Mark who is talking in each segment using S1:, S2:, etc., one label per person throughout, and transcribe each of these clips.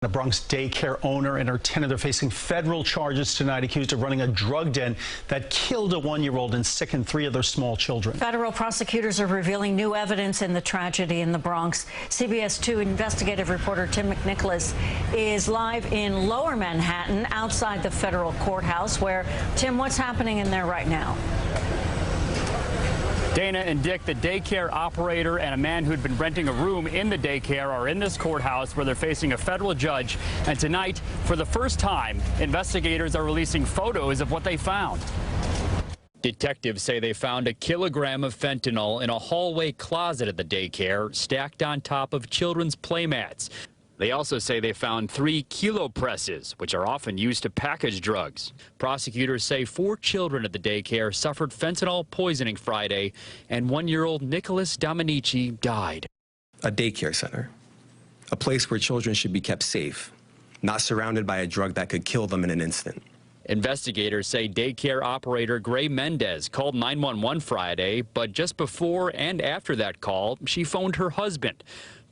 S1: A Bronx daycare owner and her tenant are facing federal charges tonight, accused of running a drug den that killed a 1-year-old and sickened 3 of their small children.
S2: Federal prosecutors are revealing new evidence in the tragedy in the Bronx. CBS 2 investigative reporter Tim McNicholas is live in Lower Manhattan outside the federal courthouse. Where, Tim, what's happening in there right now?
S3: Dana and Dick, the daycare operator and a man who'd been renting a room in the daycare are in this courthouse where they're facing a federal judge. And tonight, for the first time, investigators are releasing photos of what they found. Detectives say they found a kilogram of fentanyl in a hallway closet at the daycare, stacked on top of children's playmats. They also say they found 3 kilo presses, which are often used to package drugs. Prosecutors say 4 children at the daycare suffered fentanyl poisoning Friday, and 1-year-old Nicholas Dominici died.
S4: A daycare center, a place where children should be kept safe, not surrounded by a drug that could kill them in an instant.
S3: Investigators say daycare operator Gray Mendez called 911 Friday, but just before and after that call, she phoned her husband.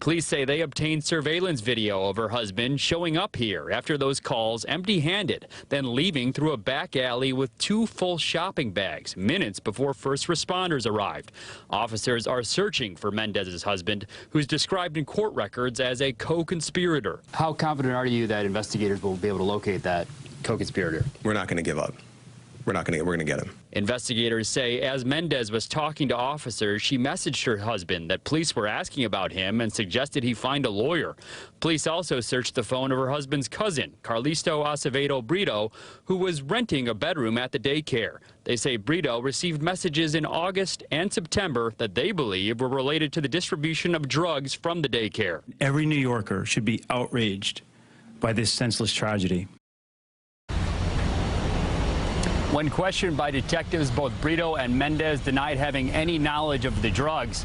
S3: Police say they obtained surveillance video of her husband showing up here after those calls empty-handed, then leaving through a back alley with 2 full shopping bags minutes before first responders arrived. Officers are searching for Mendez's husband, who's described in court records as a co-conspirator. How confident are you that investigators will be able to locate that co-conspirator?
S4: We're not going to give up. We're going to get him.
S3: Investigators say as Mendez was talking to officers, she messaged her husband that police were asking about him and suggested he find a lawyer. Police also searched the phone of her husband's cousin, Carlisto Acevedo Brito, who was renting a bedroom at the daycare. They say Brito received messages in August and September that they believe were related to the distribution of drugs from the daycare.
S5: Every New Yorker should be outraged by this senseless tragedy.
S3: When questioned by detectives, both Brito and Mendez denied having any knowledge of the drugs.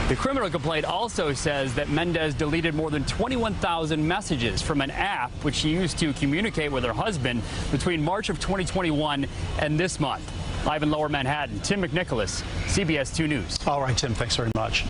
S3: The criminal complaint also says that Mendez deleted more than 21,000 messages from an app which she used to communicate with her husband between March of 2021 and this month. Live in Lower Manhattan, Tim McNicholas, CBS 2 News.
S1: All right, Tim, thanks very much.